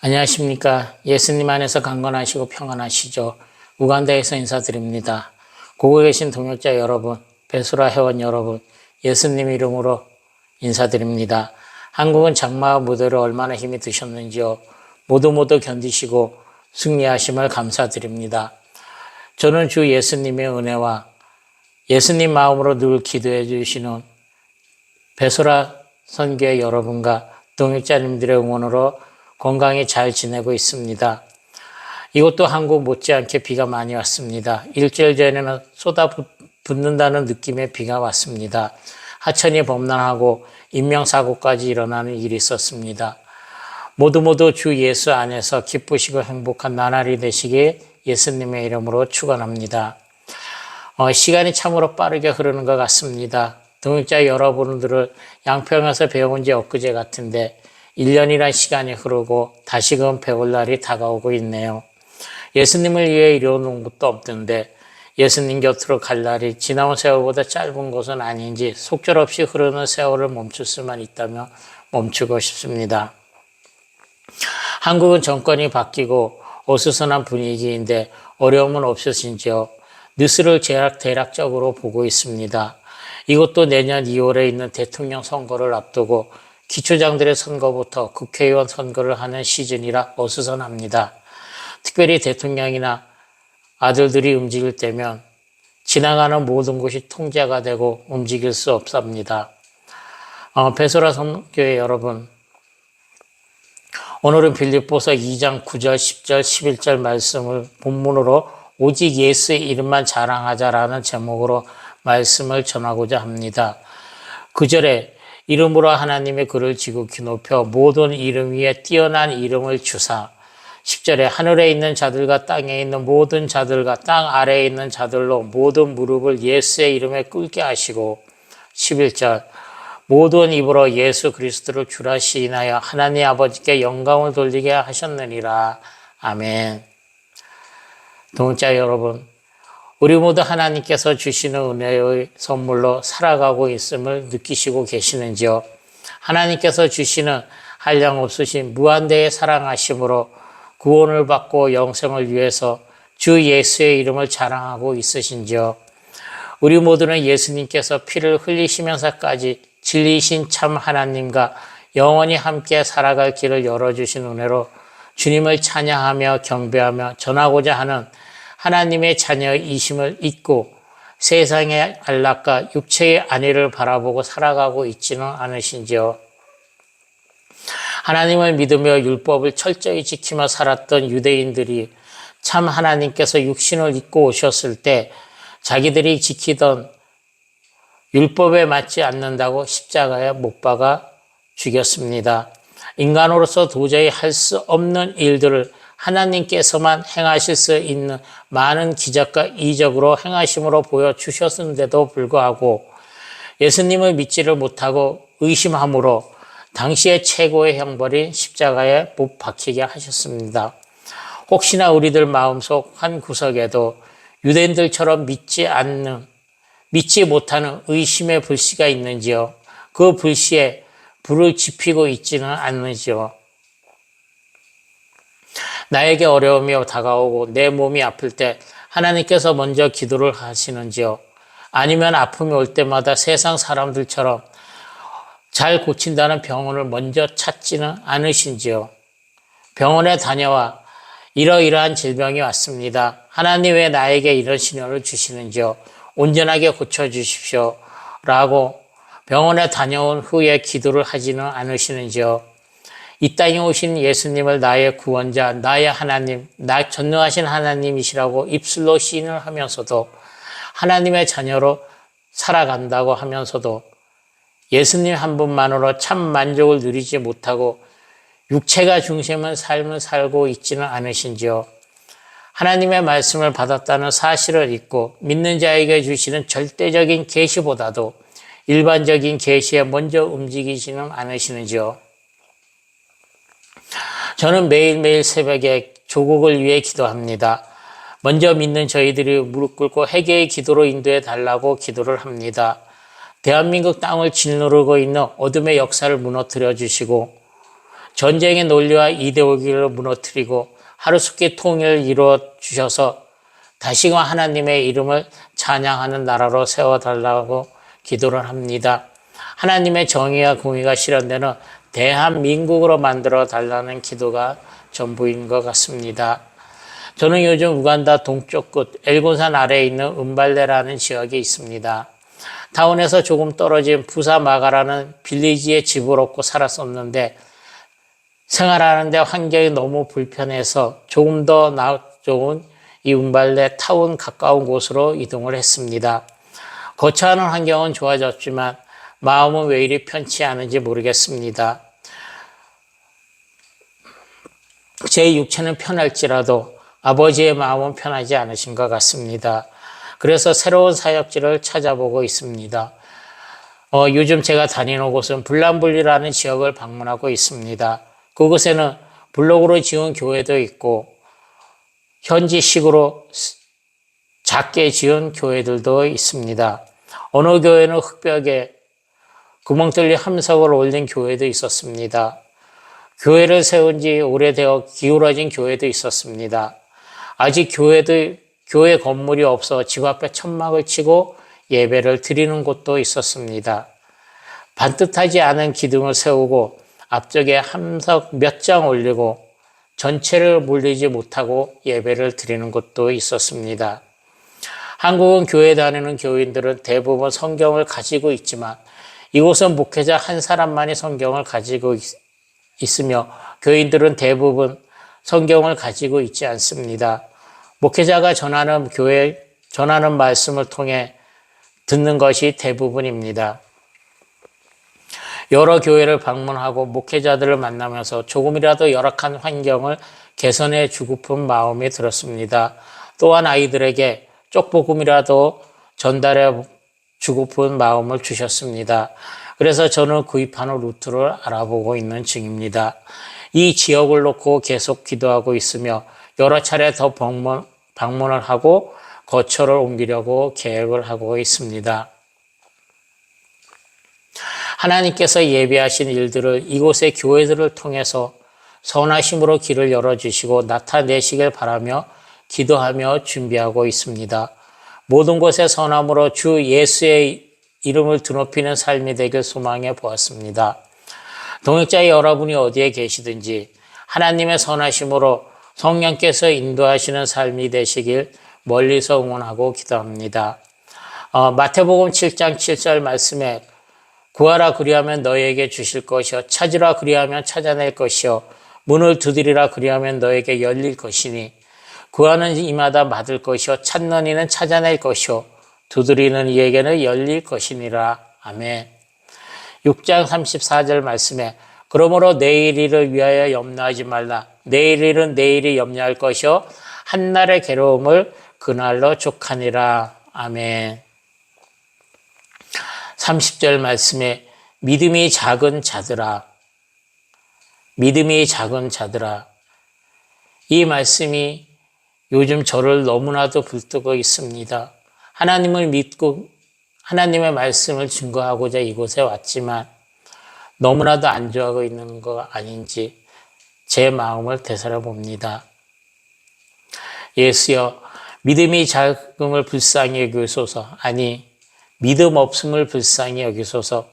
안녕하십니까. 예수님 안에서 강건하시고 평안하시죠. 우간다에서 인사드립니다. 고국에 계신 동역자 여러분, 베수라 회원 여러분, 예수님 이름으로 인사드립니다. 한국은 장마와 무더위로 얼마나 힘이 드셨는지요. 모두 견디시고 승리하심을 감사드립니다. 저는 주 예수님의 은혜와 예수님 마음으로 늘 기도해 주시는 베수라 선교회 여러분과 동역자님들의 응원으로 건강히 잘 지내고 있습니다. 이것도 한국 못지않게 비가 많이 왔습니다. 일주일 전에는 쏟아붓는다는 느낌의 비가 왔습니다. 하천이 범람하고 인명사고까지 일어나는 일이 있었습니다. 모두 주 예수 안에서 기쁘시고 행복한 나날이 되시기에 예수님의 이름으로 축원합니다. 시간이 참으로 빠르게 흐르는 것 같습니다. 동역자 여러분들을 양평에서 배운 지 엊그제 같은데 1년이란 시간이 흐르고 다시금 배울 날이 다가오고 있네요. 예수님을 위해 이루어놓은 것도 없던데 예수님 곁으로 갈 날이 지나온 세월보다 짧은 것은 아닌지 속절없이 흐르는 세월을 멈출 수만 있다면 멈추고 싶습니다. 한국은 정권이 바뀌고 어수선한 분위기인데 어려움은 없으신지요? 뉴스를 대략적으로 보고 있습니다. 이것도 내년 2월에 있는 대통령 선거를 앞두고 기초장들의 선거부터 국회의원 선거를 하는 시즌이라 어수선합니다. 특별히 대통령이나 아들들이 움직일 때면 지나가는 모든 곳이 통제가 되고 움직일 수 없습니다. 베소라 선교회 여러분, 오늘은 빌립보서 2장 9절, 10절, 11절 말씀을 본문으로 오직 예수의 이름만 자랑하자라는 제목으로 말씀을 전하고자 합니다. 9절에 이름으로 하나님의 글을 지극히 높여 모든 이름 위에 뛰어난 이름을 주사 10절에 하늘에 있는 자들과 땅에 있는 모든 자들과 땅 아래에 있는 자들로 모든 무릎을 예수의 이름에 꿇게 하시고 11절 모든 입으로 예수 그리스도를 주라 시인하여 하나님 아버지께 영광을 돌리게 하셨느니라. 아멘. 동역자 여러분, 우리 모두 하나님께서 주시는 은혜의 선물로 살아가고 있음을 느끼시고 계시는지요? 하나님께서 주시는 한량없으신 무한대의 사랑하심으로 구원을 받고 영생을 위해서 주 예수의 이름을 자랑하고 있으신지요? 우리 모두는 예수님께서 피를 흘리시면서까지 진리이신 참 하나님과 영원히 함께 살아갈 길을 열어주신 은혜로 주님을 찬양하며 경배하며 전하고자 하는 하나님의 자녀이심을 잊고 세상의 안락과 육체의 안위를 바라보고 살아가고 있지는 않으신지요? 하나님을 믿으며 율법을 철저히 지키며 살았던 유대인들이 참 하나님께서 육신을 입고 오셨을 때 자기들이 지키던 율법에 맞지 않는다고 십자가에 못 박아 죽였습니다. 인간으로서 도저히 할 수 없는 일들을 하나님께서만 행하실 수 있는 많은 기적과 이적으로 행하심으로 보여주셨는데도 불구하고 예수님을 믿지를 못하고 의심함으로 당시의 최고의 형벌인 십자가에 못 박히게 하셨습니다. 혹시나 우리들 마음속 한 구석에도 유대인들처럼 믿지 못하는 의심의 불씨가 있는지요? 그 불씨에 불을 지피고 있지는 않는지요? 나에게 어려움이 다가오고 내 몸이 아플 때 하나님께서 먼저 기도를 하시는지요? 아니면 아픔이 올 때마다 세상 사람들처럼 잘 고친다는 병원을 먼저 찾지는 않으신지요? 병원에 다녀와 이러이러한 질병이 왔습니다. 하나님 왜 나에게 이런 신호를 주시는지요? 온전하게 고쳐주십시오. 라고 병원에 다녀온 후에 기도를 하지는 않으시는지요? 이 땅에 오신 예수님을 나의 구원자, 나의 하나님, 나 전능하신 하나님이시라고 입술로 시인을 하면서도 하나님의 자녀로 살아간다고 하면서도 예수님 한 분만으로 참 만족을 누리지 못하고 육체가 중심의 삶을 살고 있지는 않으신지요? 하나님의 말씀을 받았다는 사실을 잊고 믿는 자에게 주시는 절대적인 계시보다도 일반적인 계시에 먼저 움직이지는 않으시는지요? 저는 매일매일 새벽에 조국을 위해 기도합니다. 먼저 믿는 저희들이 무릎 꿇고 회개의 기도로 인도해 달라고 기도를 합니다. 대한민국 땅을 짓누르고 있는 어둠의 역사를 무너뜨려 주시고 전쟁의 논리와 이데올기를 무너뜨리고 하루속히 통일을 이루어 주셔서 다시금 하나님의 이름을 찬양하는 나라로 세워달라고 기도를 합니다. 하나님의 정의와 공의가 실현되는 대한민국으로 만들어 달라는 기도가 전부인 것 같습니다. 저는 요즘 우간다 동쪽 끝 엘곤산 아래에 있는 은발레라는 지역에 있습니다. 타운에서 조금 떨어진 부사마가라는 빌리지에 집을 얻고 살았었는데 생활하는데 환경이 너무 불편해서 조금 더 좋은 이 은발레 타운 가까운 곳으로 이동을 했습니다. 거처하는 환경은 좋아졌지만 마음은 왜 이리 편치 않은지 모르겠습니다. 제 육체는 편할지라도 아버지의 마음은 편하지 않으신 것 같습니다. 그래서 새로운 사역지를 찾아보고 있습니다. 요즘 제가 다니는 곳은 불란불리라는 지역을 방문하고 있습니다. 그곳에는 블록으로 지은 교회도 있고 현지식으로 작게 지은 교회들도 있습니다. 어느 교회는 흙벽에 구멍 뚫린 함석을 올린 교회도 있었습니다. 교회를 세운 지 오래되어 기울어진 교회도 있었습니다. 아직 교회 건물이 없어 집 앞에 천막을 치고 예배를 드리는 곳도 있었습니다. 반듯하지 않은 기둥을 세우고 앞쪽에 함석 몇 장 올리고 전체를 물리지 못하고 예배를 드리는 곳도 있었습니다. 한국은 교회 다니는 교인들은 대부분 성경을 가지고 있지만 이곳은 목회자 한 사람만이 성경을 가지고 있으며 교인들은 대부분 성경을 가지고 있지 않습니다. 목회자가 전하는 말씀을 통해 듣는 것이 대부분입니다. 여러 교회를 방문하고 목회자들을 만나면서 조금이라도 열악한 환경을 개선해 주고픈 마음이 들었습니다. 또한 아이들에게 쪽복음이라도 전달해 주고픈 마음을 주셨습니다. 그래서 저는 구입하는 루트를 알아보고 있는 중입니다. 이 지역을 놓고 계속 기도하고 있으며 여러 차례 더 방문을 하고 거처를 옮기려고 계획을 하고 있습니다. 하나님께서 예비하신 일들을 이곳의 교회들을 통해서 선하심으로 길을 열어주시고 나타내시길 바라며 기도하며 준비하고 있습니다. 모든 곳에 선함으로 주 예수의 이름을 드높이는 삶이 되길 소망해 보았습니다. 동역자 여러분이 어디에 계시든지 하나님의 선하심으로 성령께서 인도하시는 삶이 되시길 멀리서 응원하고 기도합니다. 마태복음 7장 7절 말씀에 구하라 그리하면 너희에게 주실 것이요 찾으라 그리하면 찾아낼 것이요 문을 두드리라 그리하면 너에게 열릴 것이니 구하는 이마다 받을 것이요 찾는 이는 찾아낼 것이요 두드리는 이에게는 열릴 것이니라. 아멘. 6장 34절 말씀에 그러므로 내일 일을 위하여 염려하지 말라. 내일 일은 내일이 염려할 것이요 한날의 괴로움을 그날로 족하니라. 아멘. 30절 말씀에 믿음이 작은 자들아, 믿음이 작은 자들아. 이 말씀이 요즘 저를 너무나도 불뜨고 있습니다. 하나님을 믿고 하나님의 말씀을 증거하고자 이곳에 왔지만 너무나도 안주하고 있는 거 아닌지 제 마음을 되살아봅니다. 예수여, 믿음이 작음을 불쌍히 여기소서. 아니, 믿음 없음을 불쌍히 여기소서.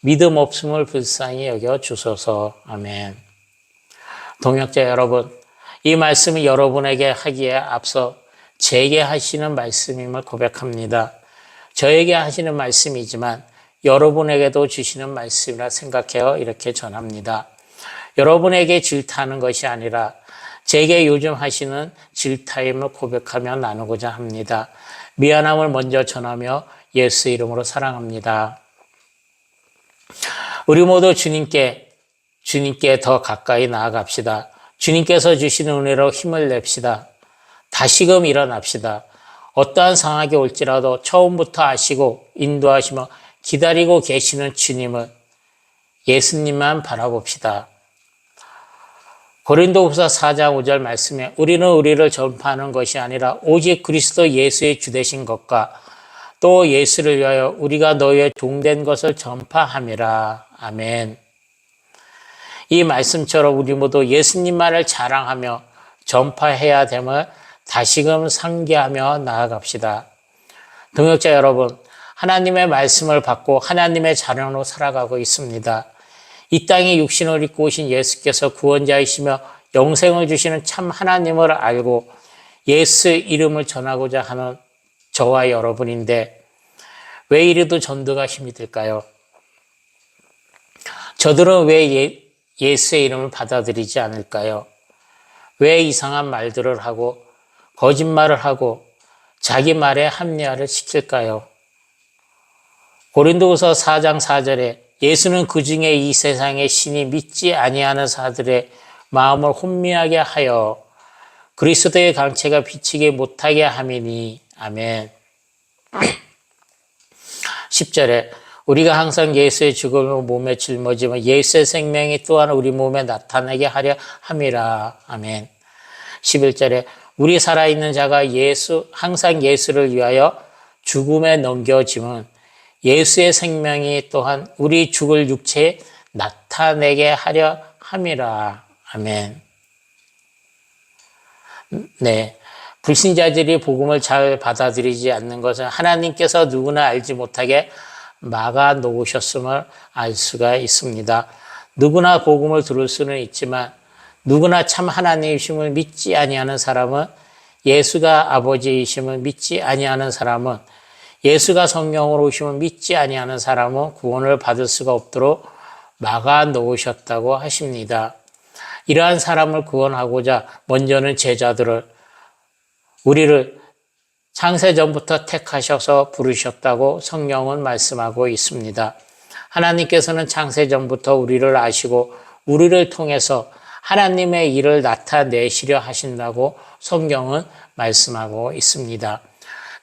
믿음 없음을 불쌍히 여겨 주소서. 아멘. 동역자 여러분, 이 말씀이 여러분에게 하기에 앞서 제게 하시는 말씀임을 고백합니다. 저에게 하시는 말씀이지만 여러분에게도 주시는 말씀이라 생각해요. 이렇게 전합니다. 여러분에게 질타하는 것이 아니라 제게 요즘 하시는 질타임을 고백하며 나누고자 합니다. 미안함을 먼저 전하며 예수 이름으로 사랑합니다. 우리 모두 주님께 더 가까이 나아갑시다. 주님께서 주시는 은혜로 힘을 냅시다. 다시금 일어납시다. 어떠한 상황이 올지라도 처음부터 아시고 인도하시며 기다리고 계시는 주님을 예수님만 바라봅시다. 고린도후서 4장 5절 말씀에 우리는 우리를 전파하는 것이 아니라 오직 그리스도 예수의 주되신 것과 또 예수를 위하여 우리가 너희의 종된 것을 전파함이라. 아멘. 이 말씀처럼 우리 모두 예수님만을 자랑하며 전파해야 됨을 다시금 상기하며 나아갑시다. 동역자 여러분, 하나님의 말씀을 받고 하나님의 자녀로 살아가고 있습니다. 이 땅에 육신을 입고 오신 예수께서 구원자이시며 영생을 주시는 참 하나님을 알고 예수 이름을 전하고자 하는 저와 여러분인데 왜 이리도 전도가 힘이 들까요? 저들은 왜 예수의 이름을 받아들이지 않을까요? 왜 이상한 말들을 하고 거짓말을 하고 자기 말에 합리화를 시킬까요? 고린도후서 4장 4절에 예수는 그중에 이 세상의 신이 믿지 아니하는 자들의 마음을 혼미하게 하여 그리스도의 강체가 비치게 못하게 함이니. 아멘. 10절에 우리가 항상 예수의 죽음을 몸에 짊어지며 예수의 생명이 또한 우리 몸에 나타나게 하려 함이라. 아멘. 11절에 우리 살아있는 자가 항상 예수를 위하여 죽음에 넘겨짐은 예수의 생명이 또한 우리 죽을 육체에 나타내게 하려 함이라. 아멘. 네. 불신자들이 복음을 잘 받아들이지 않는 것은 하나님께서 누구나 알지 못하게 막아 놓으셨음을 알 수가 있습니다. 누구나 복음을 들을 수는 있지만 누구나 참 하나님이심을 믿지 아니하는 사람은, 예수가 아버지이심을 믿지 아니하는 사람은, 예수가 성령으로 오심을 믿지 아니하는 사람은 구원을 받을 수가 없도록 막아 놓으셨다고 하십니다. 이러한 사람을 구원하고자 먼저는 제자들을, 우리를 창세전부터 택하셔서 부르셨다고 성경은 말씀하고 있습니다. 하나님께서는 창세전부터 우리를 아시고 우리를 통해서 하나님의 일을 나타내시려 하신다고 성경은 말씀하고 있습니다.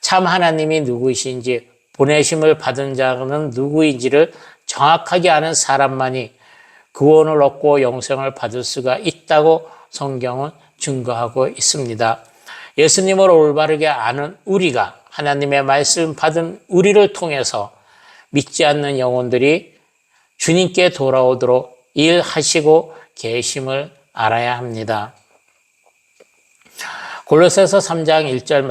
참 하나님이 누구이신지, 보내심을 받은 자는 누구인지를 정확하게 아는 사람만이 구원을 얻고 영생을 받을 수가 있다고 성경은 증거하고 있습니다. 예수님을 올바르게 아는 우리가, 하나님의 말씀 받은 우리를 통해서 믿지 않는 영혼들이 주님께 돌아오도록 일하시고 계심을 알아야 합니다. 골로새서 3장 1절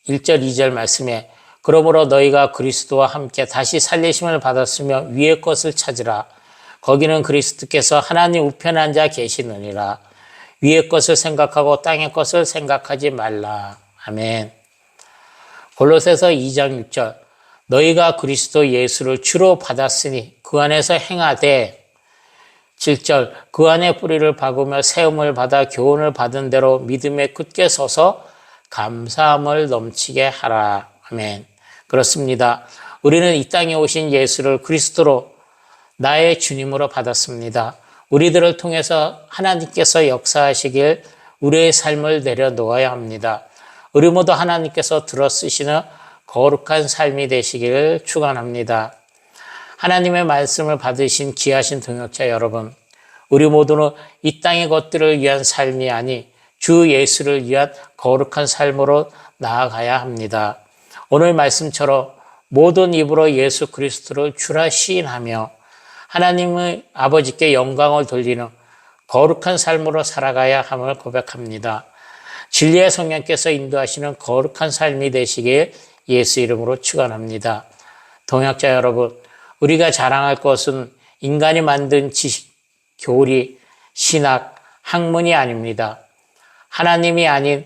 2절 말씀에 그러므로 너희가 그리스도와 함께 다시 살리심을 받았으며 위의 것을 찾으라. 거기는 그리스도께서 하나님 우편에 앉아 계시느니라. 위의 것을 생각하고 땅의 것을 생각하지 말라. 아멘. 골로새서 2장 6절 너희가 그리스도 예수를 주로 받았으니 그 안에서 행하되. 7절 그 안에 뿌리를 박으며 세움을 받아 교훈을 받은 대로 믿음에 굳게 서서 감사함을 넘치게 하라. 아멘. 그렇습니다. 우리는 이 땅에 오신 예수를 그리스도로 나의 주님으로 받았습니다. 우리들을 통해서 하나님께서 역사하시길 우리의 삶을 내려놓아야 합니다. 우리 모두 하나님께서 들어쓰시는 거룩한 삶이 되시기를 축원합니다. 하나님의 말씀을 받으신 귀하신 동역자 여러분, 우리 모두는 이 땅의 것들을 위한 삶이 아니 주 예수를 위한 거룩한 삶으로 나아가야 합니다. 오늘 말씀처럼 모든 입으로 예수 그리스도를 주라 시인하며 하나님의 아버지께 영광을 돌리는 거룩한 삶으로 살아가야 함을 고백합니다. 진리의 성령께서 인도하시는 거룩한 삶이 되시길 예수 이름으로 축원합니다. 동역자 여러분, 우리가 자랑할 것은 인간이 만든 지식, 교리, 신학, 학문이 아닙니다. 하나님이 아닌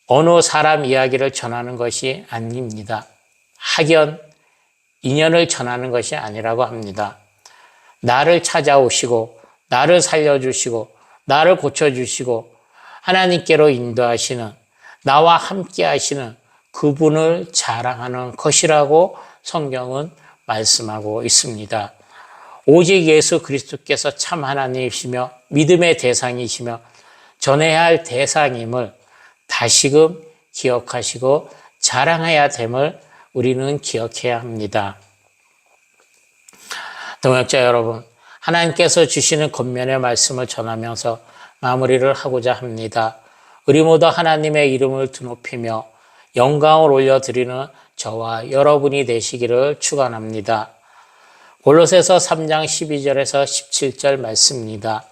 어느 사람 이야기를 전하는 것이 아닙니다. 학연, 인연을 전하는 것이 아니라고 합니다. 나를 찾아오시고 나를 살려주시고 나를 고쳐주시고 하나님께로 인도하시는, 나와 함께 하시는 그분을 자랑하는 것이라고 성경은 말씀하고 있습니다. 오직 예수 그리스도께서 참 하나님이시며 믿음의 대상이시며 전해야 할 대상임을 다시금 기억하시고 자랑해야 됨을 우리는 기억해야 합니다. 동역자 여러분, 하나님께서 주시는 겉면의 말씀을 전하면서 마무리를 하고자 합니다. 우리 모두 하나님의 이름을 드높이며 영광을 올려드리는 저와 여러분이 되시기를 축원합니다. 골로새서 3장 12절에서 17절 말씀입니다.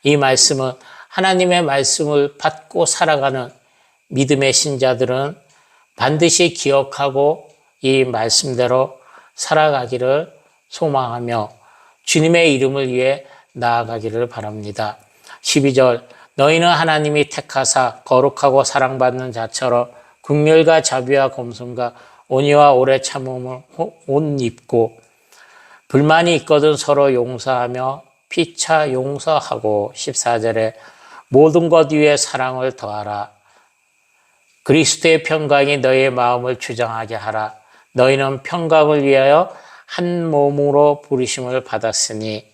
이 말씀은 하나님의 말씀을 받고 살아가는 믿음의 신자들은 반드시 기억하고 이 말씀대로 살아가기를 소망하며 주님의 이름을 위해 나아가기를 바랍니다. 12절 너희는 하나님이 택하사 거룩하고 사랑받는 자처럼 긍휼과 자비와 겸손과 온유와 오래 참음을 옷 입고 불만이 있거든 서로 용서하며 피차 용서하고 14절에 모든 것 위에 사랑을 더하라. 그리스도의 평강이 너희의 마음을 주장하게 하라. 너희는 평강을 위하여 한 몸으로 부르심을 받았으니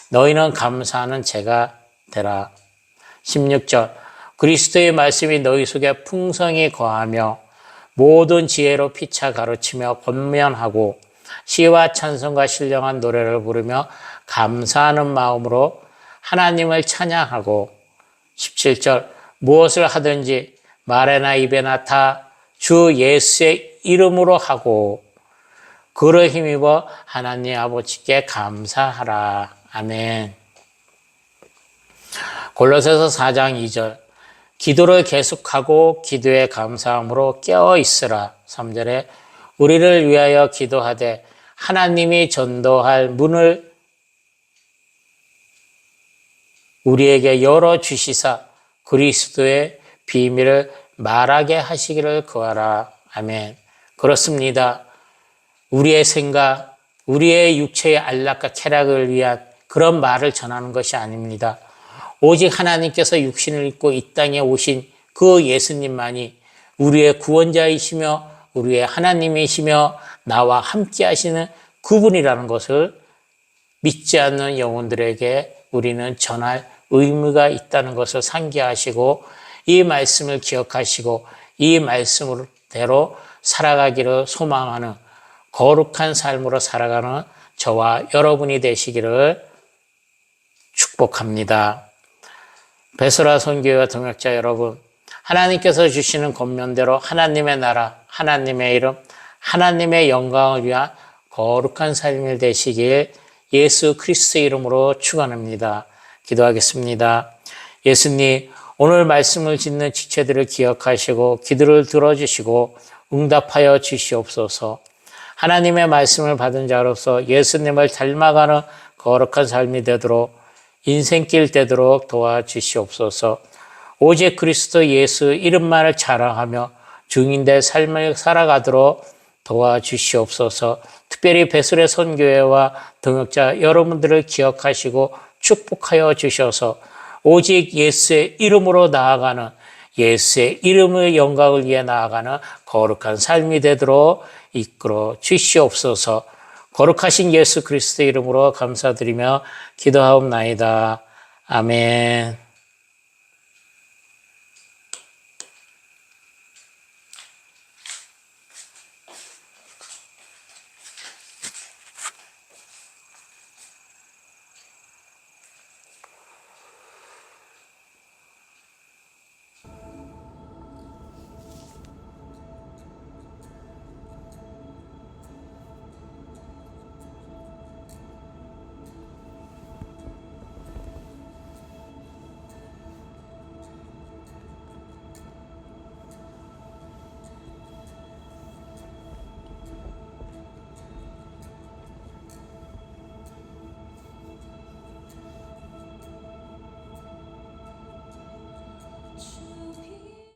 너희는 감사하는 제가 되라. 16절 그리스도의 말씀이 너희 속에 풍성히 거하며 모든 지혜로 피차 가르치며 권면하고 시와 찬송과 신령한 노래를 부르며 감사하는 마음으로 하나님을 찬양하고 17절 무엇을 하든지 말에나 입에나 다 주 예수의 이름으로 하고 그로 힘입어 하나님 아버지께 감사하라. 아멘. 골로새서 4장 2절 기도를 계속하고 기도에 감사함으로 깨어 있으라. 3절에 우리를 위하여 기도하되 하나님이 전도할 문을 우리에게 열어주시사 그리스도의 비밀을 말하게 하시기를 구하라. 아멘. 그렇습니다. 우리의 생각, 우리의 육체의 안락과 쾌락을 위한 그런 말을 전하는 것이 아닙니다. 오직 하나님께서 육신을 입고 이 땅에 오신 그 예수님만이 우리의 구원자이시며 우리의 하나님이시며 나와 함께 하시는 그분이라는 것을 믿지 않는 영혼들에게 우리는 전할 의무가 있다는 것을 상기하시고 이 말씀을 기억하시고 이 말씀대로 살아가기를 소망하는 거룩한 삶으로 살아가는 저와 여러분이 되시기를 축복합니다. 베소라 선교회와 동역자 여러분, 하나님께서 주시는 권면대로 하나님의 나라, 하나님의 이름, 하나님의 영광을 위한 거룩한 삶이 되시길 예수 그리스도의 이름으로 축원합니다. 기도하겠습니다. 예수님, 오늘 말씀을 짓는 지체들을 기억하시고 기도를 들어주시고 응답하여 주시옵소서. 하나님의 말씀을 받은 자로서 예수님을 닮아가는 거룩한 삶이 되도록 인생길 되도록 도와주시옵소서. 오직 그리스도 예수 이름만을 자랑하며 증인된 삶을 살아가도록 도와주시옵소서. 특별히 베술의 선교회와 동역자 여러분들을 기억하시고 축복하여 주셔서 오직 예수의 이름으로 나아가는 예수의 이름의 영광을 위해 나아가는 거룩한 삶이 되도록 이끌어 주시옵소서. 거룩하신 예수 그리스도의 이름으로 감사드리며 기도하옵나이다. 아멘.